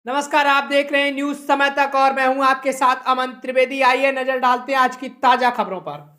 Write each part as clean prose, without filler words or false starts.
नमस्कार, आप देख रहे हैं न्यूज समय तक और मैं हूं आपके साथ अमन त्रिवेदी। आइए नजर डालते हैं आज की ताजा खबरों पर।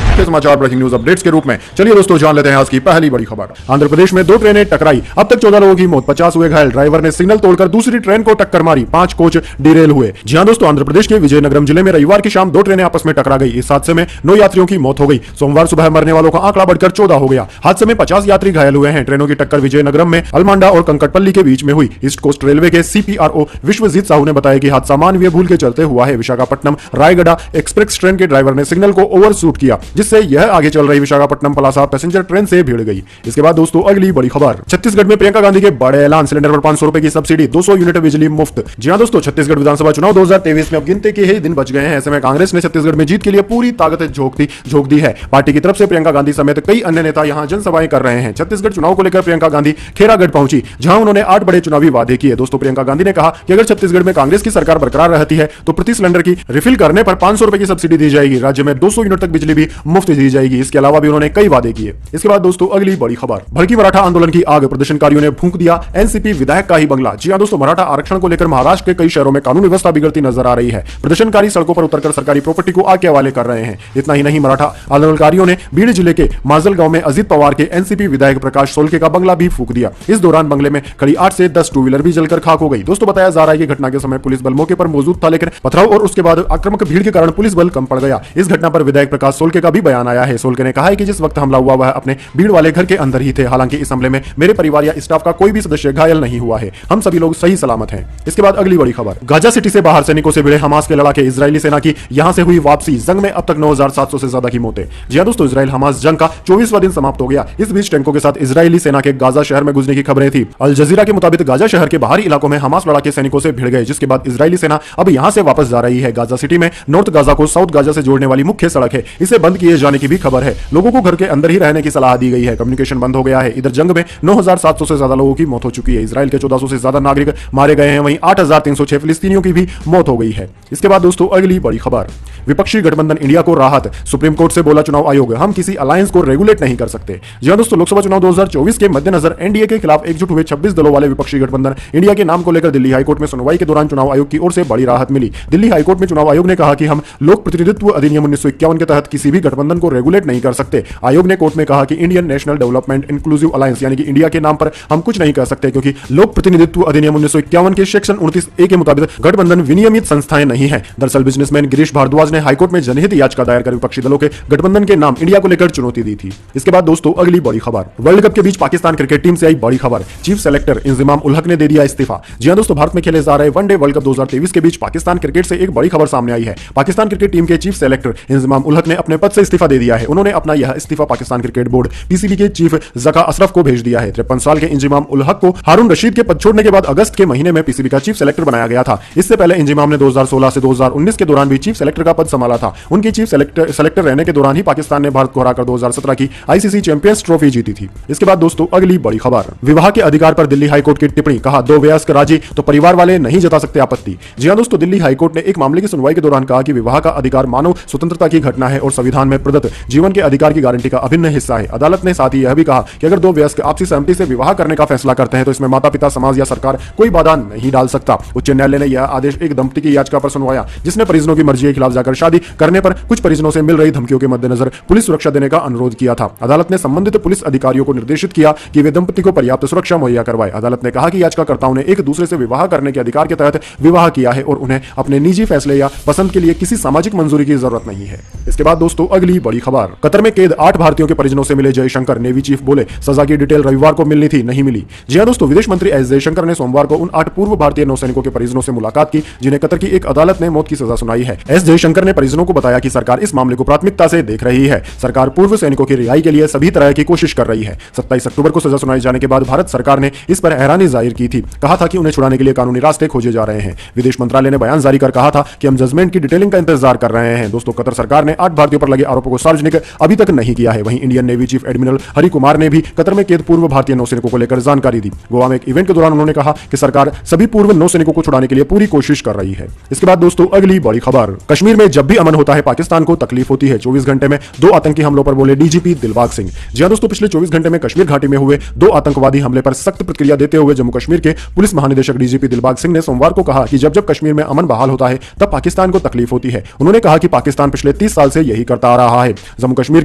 समाचार ब्रेकिंग न्यूज अपडेट्स के रूप में चलिए दोस्तों जान लेते हैं आज की पहली बड़ी खबर। आंध्र प्रदेश में दो ट्रेनें टकराई, अब तक 14 लोगों की मौत, 50 हुए घायल। ड्राइवर ने सिग्नल तोड़कर दूसरी ट्रेन को टक्कर मारी, 5 कोच डिरेल हुए। जी हां दोस्तों, आंध्र प्रदेश के विजयनगरम जिले में रविवार की शाम दो ट्रेनें आपस में टकरा गई। इस हादसे में 9 यात्रियों की मौत हो गई। सोमवार सुबह मरने वालों का आंकड़ा बढ़कर 14 हो गया। हादसे में 50 यात्री घायल हुए हैं। ट्रेनों की टक्कर विजयनगरम में अलमांडा और कंकटपल्ली के बीच में हुई। ईस्ट कोस्ट रेलवे के CPRO विश्वजीत साहू ने बताया कि हादसा मानवीय भूल के चलते हुआ है। विशाखापट्टनम रायगढ़ एक्सप्रेस ट्रेन के ड्राइवर ने सिग्नल को ओवरशूट किया, जिससे यह आगे चल रही विशाखापट्टनम पलासा पैसेंजर ट्रेन से भिड़ गई। इसके बाद दोस्तों अगली बड़ी खबर, छत्तीसगढ़ में प्रियंका गांधी के बड़े ऐलान, सिलेंडर पर 500 रुपए की सब्सिडी, 200 यूनिट बिजली मुफ्त। जी हां दोस्तों, छत्तीसगढ़ विधानसभा चुनाव 2023 में अब गिनती के ही दिन बच गए हैं। ऐसे में कांग्रेस ने छत्तीसगढ़ में जीत के लिए पूरी ताकत झोंक दी है। पार्टी की तरफ से प्रियंका गांधी समेत कई अन्य नेता यहां जनसभाएं कर रहे हैं। छत्तीसगढ़ चुनाव को लेकर प्रियंका गांधी खेरागढ़ पहुंची, जहां उन्होंने 8 बड़े चुनावी वादे किए। दोस्तों प्रियंका गांधी ने कहा कि अगर छत्तीसगढ़ में कांग्रेस की सरकार बरकरार रहती है तो प्रति सिलेंडर की रिफिल करने पर 500 रुपए की सब्सिडी दी जाएगी। राज्य में 200 यूनिट तक बिजली भी मुफ्त दी जाएगी। इसके अलावा भी उन्होंने कई वादे किए। इसके बाद दोस्तों अगली बड़ी खबर, भड़की मराठा आंदोलन की आग, प्रदर्शनकारियों ने फूंक दिया एनसीपी विधायक का ही बंगला। जी हां दोस्तों, मराठा आरक्षण को लेकर महाराष्ट्र के कई शहरों में कानून व्यवस्था बिगड़ती नजर आ रही है। प्रदर्शनकारी सड़कों पर उतरकर सरकारी प्रॉपर्टी को आग के हवाले कर रहे हैं। इतना ही नहीं, मराठा आंदोलनकारियों ने बीड़ जिले के माजलगांव में अजित पवार के एनसीपी विधायक प्रकाश सोलके का बंगला भी फूंक दिया। इस दौरान बंगले में खड़ी 8 से 10 टू व्हीलर भी जलकर खाक हो गई। दोस्तों बताया जा रहा है कि घटना के समय पुलिस बल मौके पर मौजूद था, लेकिन पथराव और उसके बाद आक्रामक भीड़ के कारण पुलिस बल कम पड़ गया। इस घटना पर विधायक प्रकाश सोलके का भी बयान आया है। सोलके ने कहा है कि जिस वक्त हमला हुआ वह अपने भीड़ वाले घर के अंदर ही थे। हालांकि इस हमले में मेरे परिवार या स्टाफ का कोई भी सदस्य घायल नहीं हुआ है। हम सभी लोग सही सलामत हैं। इसके बाद अगली बड़ी खबर, गाजा सिटी से बाहर सैनिकों से भिड़े हमास के लड़ाके, इजरायली सेना की यहां से हुई वापसी। जंग में अब तक 9700 से ज्यादा की मौतें। जी हां दोस्तों, इजराइल हमास जंग का 24वां दिन समाप्त हो गया। इस बीच टैंकों के साथ इजरायली सेना के गाजा शहर में घुसने की खबरें थी। अल जजीरा के मुताबिक गाजा शहर के बाहरी इलाकों में हमास लड़ाके सैनिकों से भिड़ गए, जिसके बाद इजरायली सेना अब यहां से वापस जा रही है। गाजा सिटी में नॉर्थ गाजा को साउथ गाजा से जोड़ने वाली मुख्य सड़क है, इसे बंद किए जाने की भी खबर है। लोगों को घर के अंदर ही रहने की सलाह दी गई है। कम्युनिकेशन बंद हो गया है। इधर जंग में 9700 से ज्यादा लोगों की मौत हो चुकी है। इजराइल के 1400 से ज्यादा नागरिक मारे गए हैं। वहीं 8306 फिलिस्तीनियों की भी मौत हो गई है। इसके बाद दोस्तों अगली बड़ी खबर, विपक्षी गठबंधन इंडिया को राहत, सुप्रीम कोर्ट से बोला चुनाव आयोग हम किसी अलायंस को रेगुलेट नहीं कर सकते। जी हां दोस्तों, लोकसभा चुनाव 2024 के मद्देनजर एनडीए के खिलाफ एकजुट हुए 26 दलों वाले विपक्षी गठबंधन इंडिया के नाम को लेकर दिल्ली हाईकोर्ट में सुनवाई के दौरान चुनाव आयोग की ओर से बड़ी राहत मिली। दिल्ली हाईकोर्ट में चुनाव आयोग ने कहा कि हम लोक प्रतिनिधित्व अधिनियम 1951 के तहत किसी भी गठबंधन को रेगुलेट नहीं कर सकते। आयोग ने कोर्ट में कहा कि Indian national development inclusive alliance यानी कि इंडिया के नाम पर हम कुछ नहीं कर सकते, क्योंकि लोक प्रतिनिधित्व अधिनियम 1951 के सेक्शन 29A के मुताबिक गठबंधन विनियमित संस्थाएं नहीं है। दरअसल बिजनेसमैन गिरीश भारद्वाज ने हाईकोर्ट में जनहित याचिका दायर कर विपक्षी दलों के गठबंधन के नाम इंडिया को लेकर चुनौती दी थी। इसके बाद दोस्तों अगली बड़ी खबर, वर्ल्ड कप के बीच पाकिस्तान क्रिकेट टीम से आई बड़ी खबर, चीफ सेलेक्टर इंजमाम उल हक ने दे दिया इस्तीफा। जी हां दोस्तों, भारत में खेले जा रहे वनडे वर्ल्ड कप 2023 के बीच पाकिस्तान क्रिकेट से एक बड़ी खबर सामने आई है। पाकिस्तान क्रिकेट टीम के चीफ सेलेक्टर इंजमाम उल हक ने अपने पद से इस्तीफा दे दिया है। उन्होंने अपना यह इस्तीफा पाकिस्तान क्रिकेट बोर्ड PCB के चीफ जका अशरफ को भेज दिया है। 53 साल के इंजमाम उल हक को हारून रशीद के पद छोड़ने के बाद अगस्त के महीने में PCB का चीफ सेलेक्टर बनाया गया था। इससे पहले इंजमाम ने 2016 से 2019 के दौरान भी चीफ सेलेक्टर का पद संभाला था। उनकी चीफ सेलेक्टर रहने के दौरान ही पाकिस्तान ने भारत को हराकर 2017 की ICC चैंपियंस ट्रॉफी जीती थी। इसके बाद दोस्तों अगली बड़ी खबर, विवाह के अधिकार पर दिल्ली हाईकोर्ट की टिप्पणी, कहा 2 वयस्क राजी तो परिवार वाले नहीं जता सकते आपत्ति। जी हां दोस्तों, दिल्ली हाईकोर्ट ने एक मामले की सुनवाई के दौरान कहा कि विवाह का अधिकार मानव स्वतंत्रता की घटना है और संविधान में प्रदत्त जीवन के अधिकार की गारंटी का अभिन्न हिस्सा है। अदालत ने साथ ही यह भी कहा कि अगर 2 वयस्क आपसी सहमति से विवाह करने का फैसला करते हैं तो इसमें माता पिता, समाज या सरकार कोई बाधा नहीं डाल सकता। उच्च न्यायालय ने यह आदेश एक दंपति की याचिका पर सुनवाया, जिसने परिजनों की मर्जी के खिलाफ जाकर शादी करने पर कुछ परिजनों से मिल रही धमकियों के मद्देनजर पुलिस सुरक्षा देने का अनुरोध किया था। अदालत ने संबंधित पुलिस अधिकारियों को निर्देशित किया कि वे दंपति को पर्याप्त सुरक्षा मुहैया करवाएं। अदालत ने कहा कि याचिकाकर्ताओं ने एक दूसरे से विवाह करने के अधिकार के तहत विवाह किया है और उन्हें अपने निजी फैसले या पसंद के लिए किसी सामाजिक मंजूरी की जरूरत नहीं है। इसके बाद दोस्तों अगली बड़ी खबर, कतर में कैद 8 भारतीयों के परिजनों से मिले जयशंकर, नेवी चीफ बोले सजा की डिटेल रविवार को मिलनी थी, नहीं मिली। जी हां दोस्तों, विदेश मंत्री एस जयशंकर ने सोमवार को उन 8 पूर्व भारतीय नौसैनिकों के परिजनों से मुलाकात की जिन्हें कतर की एक अदालत ने मौत की सजा सुनाई है। एस जयशंकर ने परिजनों को बताया कि सरकार इस मामले को प्राथमिकता से देख रही है। सरकार पूर्व सैनिकों की रिहाई के लिए सभी तरह की कोशिश कर रही है। 27 अक्टूबर को सजा सुनाई जाने के बाद भारत सरकार ने इस पर हैरानी जाहिर की थी। कहा था कि उन्हें छुड़ाने के लिए कानूनी रास्ते खोजे जा रहे हैं। विदेश मंत्रालय ने बयान जारी कर कहा था कि हम जजमेंट की डिटेलिंग का इंतजार कर रहे हैं। दोस्तों, कतर सरकार ने 8 भारतीयों पर लगे आरोपों आरोपों को सार्वजनिक अभी तक नहीं किया है। वहीं Indian navy chief admiral Hari Kumar ने भी कतर में कैद पूर्व भारतीय नौसैनिकों को लेकर जानकारी दी। गोवा में एक इवेंट के दौरान उन्होंने कहा कि सरकार सभी पूर्व नौसैनिकों को छुड़ाने के लिए पूरी कोशिश कर रही है। इसके बाद दोस्तों अगली बड़ी खबर, कश्मीर में जब भी अमन होता है पाकिस्तान को तकलीफ होती है। 24 घंटे में 2 आतंकी हमलों पर बोले डीजीपी दिलबाग सिंह। जी हां दोस्तों, पिछले 24 घंटे में कश्मीर घाटी में हुए 2 आतंकवादी हमले पर सख्त प्रतिक्रिया देते हुए जम्मू कश्मीर के पुलिस महानिदेशक डीजीपी दिलबाग सिंह ने सोमवार को कहा कि जब कश्मीर में अमन बहाल होता है तब पाकिस्तान को तकलीफ होती है। उन्होंने कहा कि पाकिस्तान पिछले 30 साल से यही करता आ रहा है। जम्मू कश्मीर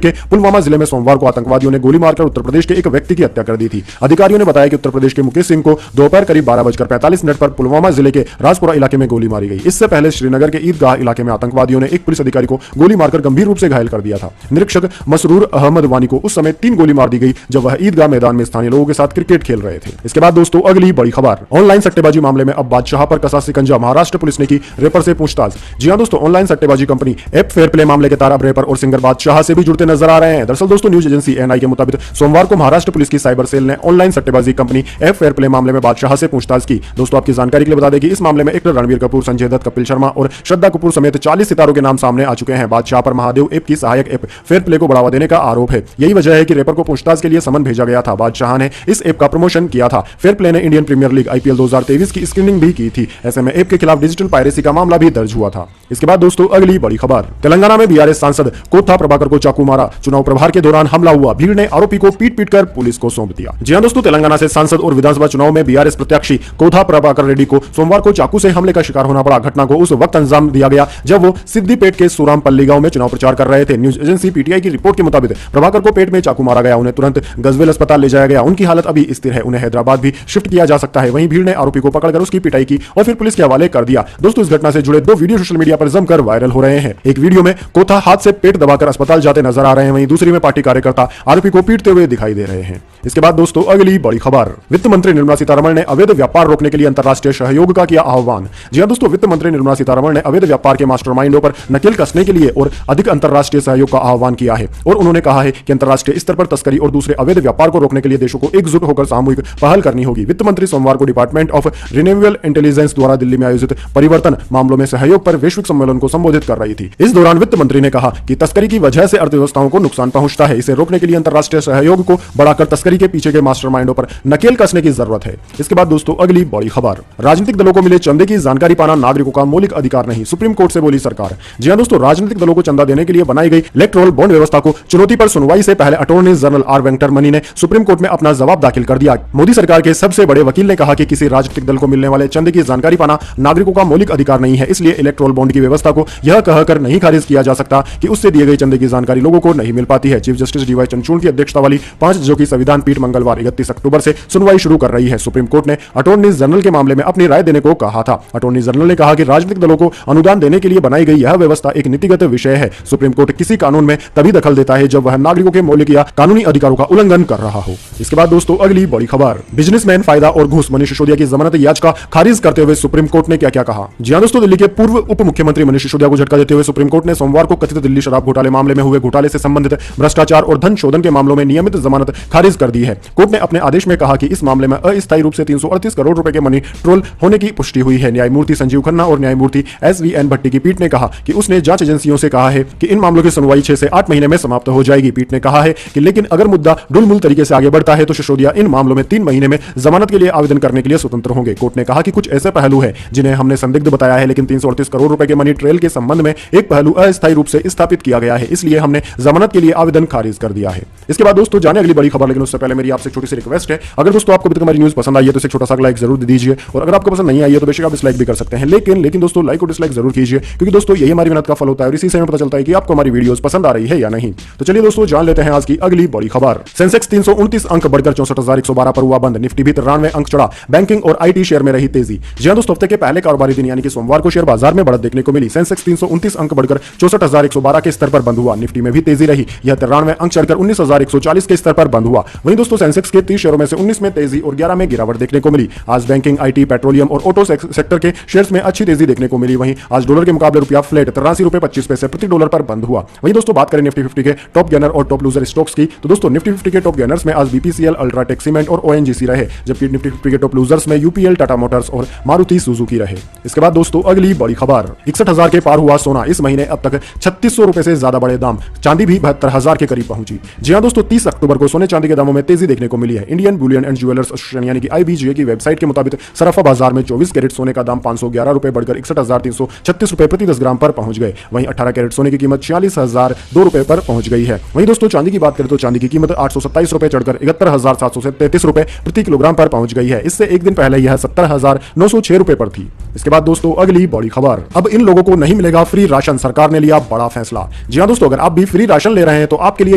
के पुलवामा जिले में सोमवार को आतंकवादियों ने गोली मारकर उत्तर प्रदेश के एक व्यक्ति की हत्या कर दी थी। अधिकारियों ने बताया कि उत्तर प्रदेश के मुकेश सिंह को दोपहर करीब 12:45 पर पुलवामा जिले के राजपुरा इलाके में गोली मारी गई। इससे पहले श्रीनगर के ईदगाह इलाके में आतंकवादियों ने एक पुलिस अधिकारी को गोली मारकर गंभीर रूप से घायल कर दिया था। निरीक्षक मसरूर अहमद वानी को उस समय 3 गोली मार दी गई जब वह ईदगाह मैदान में स्थानीय लोगों के साथ क्रिकेट खेल रहे थे। इसके बाद दोस्तों अगली बड़ी खबर, ऑनलाइन सट्टेबाजी मामले में अब बादशाह पर कसा शिकंजा, महाराष्ट्र पुलिस ने की रेपर से पूछताछ। जी हां दोस्तों, ऑनलाइन सट्टेबाजी कंपनी ऐप फेयर प्ले मामले के तार अब रेपर और सिंगर बादशाह से भी जुड़ते नजर आ रहे हैं। दरअसल दोस्तों न्यूज एजेंसी एनआई के मुताबिक सोमवार को महाराष्ट्र पुलिस की साइबर सेल ने ऑनलाइन सट्टेबाजी कंपनी ऐप फेयर प्ले मामले में बादशाह से पूछताछ की। दोस्तों आपकी जानकारी के लिए बता दें कि इस मामले में एक्टर रणबीर कपूर, संजय दत्त, कपिल शर्मा और श्रद्धा कपूर समेत 40 सितारों के नाम सामने आ चुके हैं। बादशाह पर महादेव ऐप की सहायक ऐप फेयर प्ले को बढ़ावा देने का आरोप है। यही वजह है कि रेपर को पूछताछ के लिए समन भेजा गया था। बादशाह ने इस ऐप का प्रमोशन किया था। फेयर प्ले ने इंडियन प्रीमियर लीग आईपीएल 2023 की स्क्रीनिंग भी की थी। ऐसे में ऐप के खिलाफ डिजिटल पायरेसी का मामला भी दर्ज हुआ था। इसके बाद दोस्तों अगली बड़ी खबर, तेलंगाना में बीआरएस सांसद कोथा प्रभाकर को चाकू मारा, चुनाव प्रभार के दौरान हमला हुआ, भीड़ ने आरोपी को पीट कर पुलिस को सौंप दिया। जी हां दोस्तों, तेलंगाना से सांसद और विधानसभा चुनाव में बीआरएस प्रत्याशी कोथा प्रभाकर रेड्डी को सोमवार को चाकू से हमले का शिकार होना पड़ा। घटना को उस वक्त अंजाम दिया गया जब वो सिद्दीपेट के सुरामपल्ली गांव में चुनाव प्रचार कर रहे थे। न्यूज एजेंसी पीटीआई की रिपोर्ट के मुताबिक प्रभाकर को पेट में चाकू मारा गया। उन्हें तुरंत गजवेल अस्पताल ले जाया गया। उनकी हालत अभी स्थिर है। उन्हें हैदराबाद भी शिफ्ट किया जा सकता है। वहीं भीड़ ने आरोपी को पकड़कर उसकी पिटाई की और फिर पुलिस के हवाले कर दिया। दोस्तों इस घटना से जुड़े 2 वीडियो सोशल मीडिया पर जमकर वायरल हो रहे हैं। एक वीडियो में कोथा हाथ से पेट दबाकर अस्पताल जाते नजर आ रहे हैं। वहीं दूसरी में पार्टी कार्यकर्ता आरोपी को पीटते हुए दिखाई दे रहे हैं। इसके बाद दोस्तों अगली बड़ी खबर, वित्त मंत्री निर्मला सीतारमण ने अवैध व्यापार रोकने के लिए अंतर्राष्ट्रीय सहयोग का किया आह्वान। जी हां दोस्तों, वित्त मंत्री निर्मला सीतारमण ने अवैध व्यापार के मास्टरमाइंडों पर नकेल कसने के लिए और अधिक अंतर्राष्ट्रीय सहयोग का आह्वान किया है और उन्होंने कहा है कि अंतर्राष्ट्रीय स्तर पर तस्करी और दूसरे अवैध व्यापार को रोकने के लिए देशों को एकजुट होकर सामूहिक पहल करनी होगी। वित्त मंत्री सोमवार को डिपार्टमेंट ऑफ रिन्यूएबल इंटेलिजेंस द्वारा दिल्ली में आयोजित परिवर्तन मामलों में सहयोग पर वैश्विक सम्मेलन को संबोधित कर रही थी। इस दौरान वित्त मंत्री ने कहा कि तस्करी की वजह से अर्थव्यवस्थाओं को नुकसान पहुंचता है। इसे रोकने के लिए अंतर्राष्ट्रीय सहयोग को बढ़ाकर तस्करी के पीछे के मास्टरमाइंडों पर नकेल कसने की जरूरत है। इसके बाद दोस्तों अगली बड़ी खबर, राजनीतिक दलों को मिले चंदे की जानकारी पाना नागरिकों का मौलिक अधिकार नहीं, सुप्रीम कोर्ट से बोली सरकार। जी हां दोस्तों, राजनीतिक दलों को चंदा देने के लिए बनाई गई इलेक्टोरल बॉन्ड व्यवस्था को चुनौती पर सुनवाई से पहले अटॉर्नी जनरल आर वेंकटरमणि ने सुप्रीम कोर्ट में अपना जवाब दाखिल कर दिया। मोदी सरकार के सबसे बड़े वकील ने कहा कि किसी राजनीतिक दल को मिलने वाले चंदे की जानकारी पाना नागरिकों का मौलिक अधिकार नहीं है। इसलिए इलेक्टोरल बॉन्ड की व्यवस्था को यह कहकर नहीं खारिज किया जा सकता कि उससे दिए गए चंदे की जानकारी लोगों को नहीं मिल पाती है। चीफ जस्टिस डीवाई चंद्रचूड़ की अध्यक्षता वाली 5 जजों की संविधान पीठ मंगलवार 31 अक्टूबर से सुनवाई शुरू कर रही है। सुप्रीम कोर्ट ने अटॉर्नी जनरल के मामले में अपनी राय देने को कहा था। अटॉर्नी जनरल ने कहा कि राजनीतिक दलों को अनुदान देने के लिए बनाई गई यह व्यवस्था एक नीतिगत विषय है। सुप्रीम कोर्ट किसी कानून में तभी दखल देता है जब वह नागरिकों के मौलिक या कानूनी अधिकारों का उल्लंघन कर रहा हो। इसके बाद दोस्तों अगली बड़ी खबर, बिजनेसमैन फायदा और घूस, मनीष सिसोदिया की जमानत याचिका खारिज करते हुए सुप्रीम कोर्ट ने क्या क्या कहा। जी हां दोस्तों, दिल्ली के पूर्व उप मुख्यमंत्री मनीष सिसोदिया को झटका देते हुए सुप्रीम कोर्ट ने सोमवार को कथित दिल्ली शराब घोटाले मामले में हुए घोटाले से संबंधित भ्रष्टाचार और धन शोधन के मामलों में नियमित जमानत खारिज कर दी है। कोर्ट ने अपने आदेश में कहा कि इस मामले में अस्थायी रूप से 338 करोड़ रुपए के मनी ट्रोल होने की पुष्टि हुई है। न्यायमूर्ति संजीव खन्ना और न्यायमूर्ति एसवीएन भट्टी की पीठ ने कहा कि उसने जांच एजेंसियों से कहा है कि इन मामलों की सुनवाई 6 से 8 महीने में समाप्त हो जाएगी। पीठ ने कहा है कि लेकिन अगर मुद्दा डुलमुल तरीके से आगे बढ़ता है तो सिसोदिया इन मामलों में 3 महीने में जमानत के लिए आवेदन करने के लिए स्वतंत्र होंगे। कोर्ट ने कहा कि कुछ ऐसे पहलू हैं जिन्हें हमने संदिग्ध बताया है, लेकिन 338 करोड़ रुपए के मनी ट्रेल के संबंध में एक पहलू अस्थायी रूप से स्थापित किया गया है, इसलिए हमने जमानत के लिए आवेदन खारिज कर दिया है। इसके बाद दोस्तों जाने अगली बड़ी खबर, लेकिन उससे पहले मेरी आपसे छोटी सी रिक्वेस्ट है, अगर दोस्तों आपको हमारी न्यूज पसंद आई है तो इसे छोटा सा लाइक जरूर दे दीजिए और अगर आपको पसंद नहीं आई है तो बेशक आप डिसलाइक भी कर सकते हैं, लेकिन दोस्तों लाइक और डिसलाइक जरूर कीजिए क्योंकि दोस्तों यही हमारी मेहनत का फल होता है और इसी से हमें पता चलता है कि आपको हमारी वीडियोस पसंद आ रही है या नहीं। तो चलिए दोस्तों जान लेते हैं आज की अगली बड़ी खबर। सेंसेक्स 329 अंक बढ़कर 64,112 पर हुआ बंद। निफ्टी भी 93 अंक चढ़ा। बैंकिंग और आईटी शेयर में रही तेजी। जी हां दोस्तों, हफ्ते के पहले कारोबारी दिन यानी कि सोमवार को शेयर बाजार में बढ़त देखने को मिली। सेंसेक्स 329 अंक बढ़कर 64,112 के स्तर पर बंद हुआ। निफ्टी में भी तेजी रही। यह 93 अंक चढ़कर 19,140 के स्तर पर बंद हुआ। वहीं दोस्तों सेंसेक्स के 30 शेयरों में से 19 में तेजी और 11 में गिरावट देखने को मिली। आज बैंकिंग, आईटी, पेट्रोलियम और ऑटो सेक्टर के शेयर्स में अच्छी तेजी देखने को मिली। वहीं आज डॉलर के मुकाबले रुपया फ्लैट 83 रुपए 25 पैसे प्रति डॉलर पर बंद हुआ। वहीं दोस्तों बात करें निफ्टी 50 के टॉप गेनर और टॉप लूजर स्टॉक्स की, तो दोस्तों निफ्टी 50 के टॉप गेनर्स में आज बीपीसीएल, अल्ट्राटेक सीमेंट और ओएनजीसी रहे, जबकि निफ्टी 50 के टॉप लूजर्स में यूपीएल, टाटा मोटर्स और मारुति सुजुकी रहे। इसके बाद दोस्तों अगली बड़ी खबर, 61,000 के पार हुआ सोना। इस महीने अब तक 3600 रुपए से ज्यादा ज्यादा बढ़े दाम, चांदी भी 72,000 के करीब पहुंची। जी हां दोस्तों, 30 अक्टूबर को सोने चांदी के दामों में तेजी देखने को मिली है। Indian Boolean and jewellers association यानी कि IBGA की वेबसाइट के मुताबिक सराफा बाजार में 24 कैरेट सोने का दाम 511 रुपए बढ़कर 61,336 रुपए प्रति 10 ग्राम पर पहुंच गए। वहीं 18 कैरेट सोने की कीमत 46,002 रुपए पर पहुंच गई है। वहीं दोस्तों चांदी की बात करें तो चांदी की कीमत 827 रुपए चढ़कर 71,733 रुपए प्रति किलोग्राम पर पहुंच गई है। इससे एक दिन पहले यह 70,906 रुपए पर थी। इसके बाद दोस्तों अगली बड़ी खबर, अब इन लोगों को नहीं मिलेगा फ्री राशन, सरकार ने लिया बड़ा फैसला। जी हां दोस्तों, अगर आप भी फ्री राशन ले रहे हैं तो आपके लिए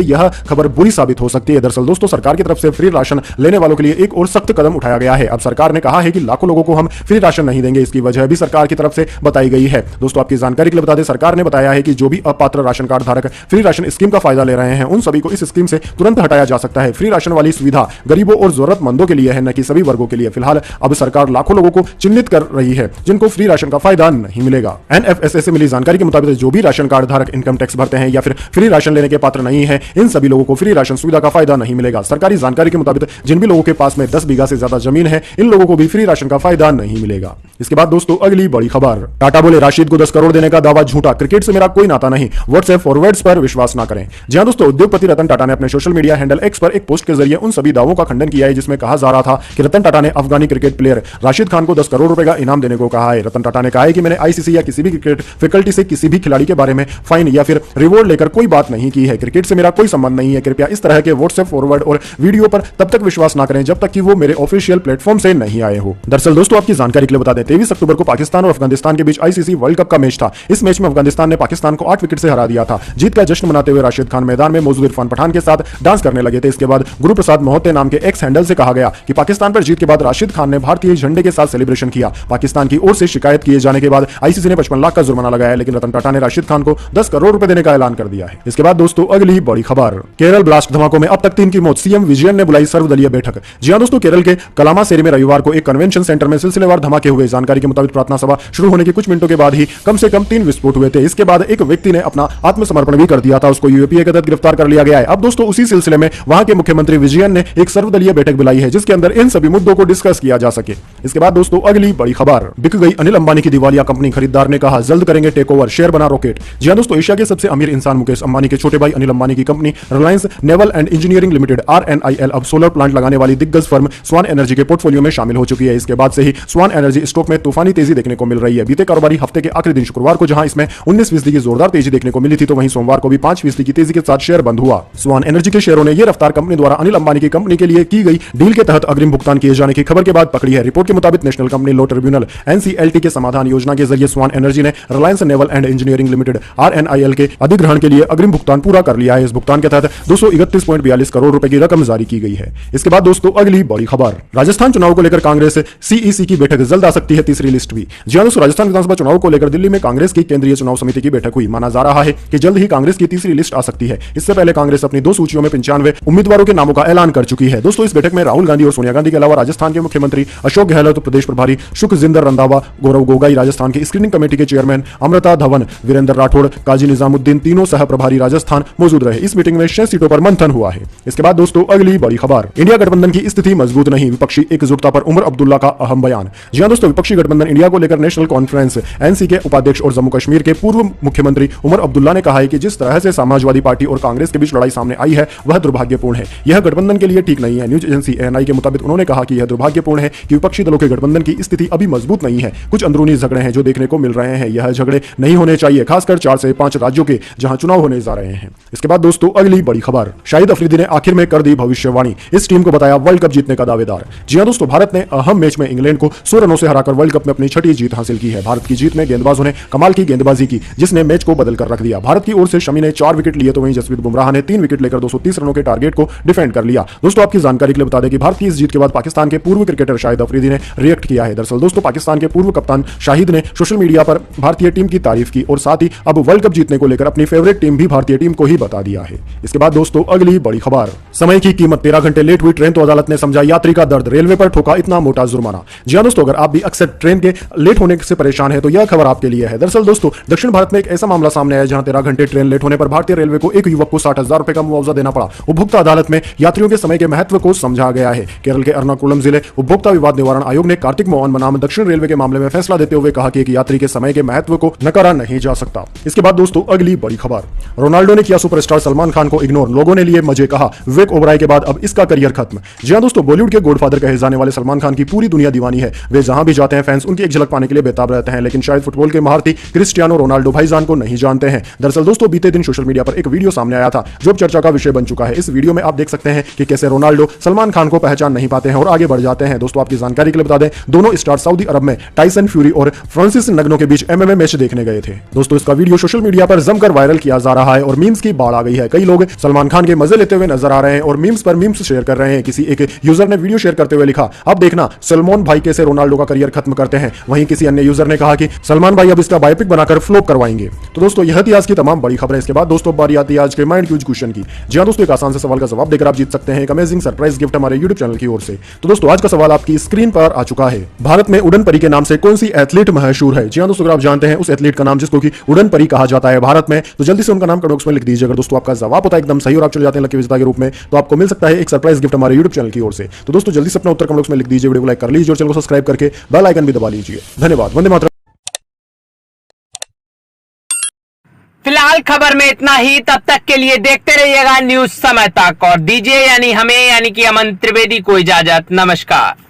यह खबर बुरी साबित हो सकती है। दरअसल दोस्तों सरकार की तरफ से फ्री राशन लेने वालों के लिए एक और सख्त कदम उठाया गया है। अब सरकार ने कहा है कि लाखों लोगों को हम फ्री राशन नहीं देंगे। इसकी वजह भी सरकार की तरफ से बताई गई है। दोस्तों आपकी जानकारी के लिए बता दें, सरकार ने बताया है कि जो भी अपात्र राशन कार्ड धारक फ्री राशन स्कीम का फायदा ले रहे हैं उन सभी को इस स्कीम से तुरंत हटाया जा सकता है। फ्री राशन वाली सुविधा गरीबों और जरूरतमंदों के लिए है, न कि सभी वर्गों के लिए। फिलहाल अब सरकार लाखों लोगों को चिन्हित कर रही है जिनको फ्री राशन का फायदा नहीं मिलेगा। NFSA से मिली जानकारी के मुताबिक जो भी राशन कार्ड धारक इनकम टैक्स भरते हैं या फिर फ्री राशन लेने के पात्र नहीं है, इन सभी लोगों को फ्री राशन सुविधा का फायदा नहीं मिलेगा। सरकारी जानकारी के मुताबिक जिन भी लोगों के पास में 10 बीघा से ज्यादा जमीन है, इन लोगों को भी फ्री राशन का फायदा नहीं मिलेगा। इसके बाद दोस्तों अगली बड़ी खबर, टाटा बोले राशिद को 10 करोड़ देने का दावा झूठा, क्रिकेट से मेरा कोई नाता नहीं, व्हाट्सएप फॉरवर्ड्स पर विश्वास ना करें। जी हां दोस्तों, उद्योगपति रतन टाटा ने अपने सोशल मीडिया हैंडल X पर एक पोस्ट के जरिए उन सभी दावों का खंडन किया है जिसमें कहा जा रहा था कि रतन टाटा ने अफगानी क्रिकेट प्लेयर राशिद खान को 10 करोड़ रुपए का इनाम देने को कहा है। रतन टाटा ने कहा है कि मैंने ICC या किसी भी क्रिकेट फैकल्टी से किसी भी खिलाड़ी के बारे में फाइन या फिर रिवॉर्ड लेकर कोई बात नहीं की है। क्रिकेट से मेरा कोई संबंध नहीं है। कृपया इस तरह के व्हाट्सएप फॉरवर्ड और वीडियो पर तब तक विश्वास ना करें जब तक कि वो मेरे ऑफिशियल प्लेटफॉर्म से नहीं आए हो। दरअसल दोस्तों आपकी जानकारी के लिए बता दें, 23 अक्टूबर को पाकिस्तान और अफगानिस्तान के बीच ICC वर्ल्ड कप का मैच था। इस मैच में अफगानिस्तान ने पाकिस्तान को 8 विकेट से हरा दिया था। जीत का जश्न मनाते हुए राशिद खान मैदान में मौजूद इरफान पठान के साथ डांस करने लगे थे। इसके बाद गुरु प्रसाद मोहते नाम के X हैंडल से कहा गया कि पाकिस्तान पर जीत के बाद राशिद खान ने भारतीय झंडे के साथ सेलिब्रेशन किया। पाकिस्तान की ओर से शिकायत किए जाने के बाद ICC ने 55 लाख का जुर्माना लगाया, लेकिन रतन टाटा ने राशिद खान को 10 करोड़ रुपए देने का ऐलान कर दिया है। इसके बाद दोस्तों अगली बड़ी खबर, केरल ब्लास्ट धमाकों में अब तक 3 की मौत, CM विजयन ने बुलाई सर्वदलीय बैठक। जी हां दोस्तों, केरल के कलामासेरी में रविवार को एक कन्वेंशन सेंटर में सिलसिलेवार धमाके हुए। जानकारी के मुताबिक प्रार्थना सभा शुरू होने के कुछ मिनटों के बाद ही कम से कम 3 विस्फोट हुए थे। इसके बाद एक व्यक्ति ने अपना आत्मसमर्पण भी कर दिया था, उसको UAPA के तहत गिरफ्तार कर लिया गया है। अब दोस्तों उसी सिलसिले में वहां के मुख्यमंत्री विजयन ने एक सर्वदलीय बैठक बुलाई है जिसके अंदर इन सभी मुद्दों को डिस्कस किया जा सके। इसके बाद दोस्तों अगली बड़ी खबर, बिक गई अनिल अंबानी की दिवालिया कंपनी, खरीदार ने कहा जल्द करेंगे टेक ओवर, शेयर बना रॉकेट। जी हां दोस्तों, एशिया के सबसे अमीर इंसान मुकेश अंबानी के छोटे भाई अनिल अंबानी की company Reliance naval and engineering limited RNIL अब सोलर प्लांट लगाने वाली दिग्गज फर्म स्वान एनर्जी के पोर्टफोलियो में शामिल हो चुकी है। इसके बाद से ही स्वान एनर्जी स्टॉक में तूफानी तेजी देखने को मिल रही है। बीते कारोबारी हफ्ते के आखिरी दिन शुक्रवार को जहां इसमें 19% की जोरदार तेजी देखने को मिली थी, तो वहीं सोमवार को भी 5% की तेजी के साथ शेयर बंद हुआ। स्वान एनर्जी के शेयरों ने यह रफ्तार कंपनी द्वारा अनिल अंबानी की कंपनी के लिए की गई डील के तहत अग्रिम भुगतान किए जाने की खबर के बाद पकड़ी है। रिपोर्ट के मुताबिक national company law tribunal NCLT के समाधान योजना के जरिए स्वान एनर्जी ने Reliance naval and engineering limited RNIL के अधिग्रहण के लिए अग्रिम भुगतान पूरा कर लिया है। इस भुगतान के तहत 231.42 करोड़ रुपए की रकम जारी की गई है। इसके बाद दोस्तों अगली बड़ी खबर, राजस्थान चुनाव को लेकर कांग्रेस CEC की बैठक, जल्द आ सकती है तीसरी लिस्ट भी। जी हां दोस्तों, राजस्थान विधानसभा चुनाव को लेकर दिल्ली में कांग्रेस की केंद्रीय चुनाव समिति की बैठक हुई। माना जा रहा है कि जल्द ही कांग्रेस की तीसरी लिस्ट आ सकती है। इससे पहले कांग्रेस अपनी 2 सूचियों में 95 उम्मीदवारों के नामों का ऐलान कर चुकी है। दोस्तों इस बैठक में राहुल गांधी और सोनिया गांधी के अलावा राजस्थान के मुख्यमंत्री अशोक गहलोत, प्रदेश प्रभारी सुखजिंदर रंधावा, गौरव गोगाई, राजस्थान की स्क्रीनिंग कमेटी के चेयरमैन अमृता धवन, वीरेंद्र राठौड़, काजी निजामुद्दीन, तीनों सह प्रभारी राजस्थान मौजूद रहे। इस मीटिंग में 6 सीटों पर मंथन हुआ है। इसके बाद दोस्तों अगली बड़ी खबर, इंडिया गठबंधन की स्थिति मजबूत नहीं, विपक्षी एकजुटता पर उमर अब्दुल्ला का अहम बयान। जी हां दोस्तों, विपक्षी गठबंधन इंडिया को लेकर नेशनल कॉन्फ्रेंस NC के उपाध्यक्ष और जम्मू कश्मीर के पूर्व मुख्यमंत्री उमर अब्दुल्ला ने कहा है कि जिस तरह से समाजवादी पार्टी और कांग्रेस के बीच लड़ाई सामने आई है वह दुर्भाग्यपूर्ण है। यह गठबंधन के लिए ठीक नहीं है। न्यूज एजेंसी ANI के मुताबिक उन्होंने कहा कि यह दुर्भाग्यपूर्ण है कि विपक्षी दलों के गठबंधन की स्थिति अभी मजबूत नहीं है। कुछ अंदरूनी झगड़े हैं जो देखने को मिल रहे हैं। यह झगड़े नहीं होने चाहिए, खासकर 4 से 5 राज्यों के जहां चुनाव होने जा रहे हैं। इसके बाद दोस्तों अगली बड़ी खबर, शाहिद अफरीदी ने आखिर में कर दी भविष्यवाणी, इस टीम को बताया वर्ल्ड कप जीतने का दावेदार। जी हां दोस्तों, भारत ने अहम मैच में इंग्लैंड को 100 रनों से हराकर वर्ल्ड कप में अपनी 6ठी जीत हासिल की है। भारत की जीत में गेंदबाजों ने कमाल की गेंदबाजी की जिसने मैच को बदल कर रख दिया। भारत की ओर से शमी ने 4 विकेट लिए, तो वहीं जसप्रीत बुमराह ने 3 विकेट लेकर 230 रनों के टारगेट को डिफेंड कर लिया। दोस्तों आपकी जानकारी के लिए बता दें कि भारत की इस जीत के बाद पाकिस्तान के पूर्व क्रिकेटर शाहिद अफरीदी ने रिएक्ट किया है। दरअसल दोस्तों पाकिस्तान के पूर्व कप्तान शाहिद ने सोशल मीडिया पर भारतीय टीम की तारीफ की और साथ ही अब वर्ल्ड कप जीतने को लेकर अपनी फेवरेट टीम भी भारतीय टीम को ही बता दिया है। इसके बाद दोस्तों अगली बड़ी खबर, समय की कीमत, 13 घंटे लेट हुई ट्रेन तो अदालत ने समझा यात्री का दर्द, रेलवे पर ठोका इतना मोटा जुर्माना। जी हां दोस्तों, अगर आप भी अक्सर ट्रेन के लेट होने से परेशान है तो यह खबर आपके लिए है। दरअसल दोस्तों दक्षिण भारत में एक ऐसा मामला सामने आया जहां 13 घंटे ट्रेन लेट होने पर भारतीय रेलवे को एक युवक को 60,000 रुपए का मुआवजा देना पड़ा। उपभोक्ता अदालत में यात्रियों के समय के महत्व को समझा गया है। केरल के एर्नाकुलम जिले उपभोक्ता विवाद निवारण आयोग ने कार्तिक मोहन बनाम दक्षिण रेलवे के मामले में फैसला देते हुए कहा कि एक यात्री के समय के महत्व को नकारा नहीं जा सकता। इसके बाद दोस्तों अगली बड़ी खबर। रोनाल्डो ने किया सुपरस्टार सलमान खान को इग्नोर, लोगों ने लिए मजे, कहा विवेक ओबराय के बाद अब इसका करियर खत्म। जी हां दोस्तों, बॉलीवुड के गॉडफादर कहे जाने वाले सलमान खान की पूरी दुनिया दीवानी है। वे जहां भी जाते हैं फैंस उनकी एक झलक पाने के लिए बेताब रहते हैं, लेकिन शायद फुटबॉल के महारथी क्रिस्टियानो रोनाल्डो भाईजान को नहीं जानते हैं। दरअसल दोस्तों, बीते दिन सोशल मीडिया पर एक वीडियो सामने आया था जो चर्चा का विषय बन चुका है। इस वीडियो में आप देख सकते हैं कि कैसे रोनाल्डो सलमान खान को पहचान नहीं पाते हैं और आगे बढ़ जाते हैं। दोस्तों, आपकी जानकारी के लिए बता दें, दोनों स्टार सऊदी अरब में टाइसन फ्यूरी और फ्रांसिस नगनो के बीच एमएमए मैच देखने गए थे। दोस्तों, इसका वीडियो सोशल मीडिया पर जमकर वायरल किया जा रहा है और मीम्स की बाढ़ आ गई है। कई लोग सलमान खान के मजे लेते हुए नजर आ रहे हैं और मीम्स पर मीम्स शेयर कर रहे हैं। किसी एक यूजर ने वीडियो शेयर करते हुए लिखा, अब देखना सलमान भाई कैसे रोनाल्डो का करियर खत्म करते हैं। वहीं किसी अन्य यूजर ने कहा कि सलमान भाई अब इसका बायोपिक बनाकर फ्लॉप करवाएंगे। तो दोस्तों, यह थी आज की तमाम बड़ी खबरें। इसके बाद दोस्तों बारी आती है आज के माइंड क्यूज क्वेश्चन की। जी हां दोस्तों, एक आसान से सवाल का जवाब देकर आप जीत सकते हैं एक अमेजिंग सरप्राइज गिफ्ट हमारे यूट्यूब चैनल की ओर से। तो दोस्तों, आज का सवाल आपकी स्क्रीन पर आ चुका है। भारत में उड़न परी के नाम से कौन सी एथलीट मशहूर है? जी हां दोस्तों, अगर आप जानते हैं उस एथलीट का नाम जिसको कि उड़न परी कहा जाता है भारत में, तो जल्दी से उनका नाम कमेंट बॉक्स में लिख दीजिए। अगर दोस्तों आपका जवाब होता है एकदम सही और आप चले जाते हैं लकी विजेता के रूप में, तो आपको मिल सकता है एक सरप्राइज गिफ्ट हमारे यूट्यूब चैनल की ओर से। तो दोस्तों, जल्दी से अपना उत्तर कमेंट बॉक्स में लिख दीजिए, वीडियो को लाइक कर लीजिए और चैनल को सब्सक्राइब करके बेल आइकन भी दबा लीजिए। धन्यवाद। वंदे मातरम। फिलहाल खबर में इतना ही। तब तक के लिए देखते रहिएगा न्यूज समय तक और दीजिए यानी हमें यानी कि अमन त्रिवेदी को इजाजत। नमस्कार।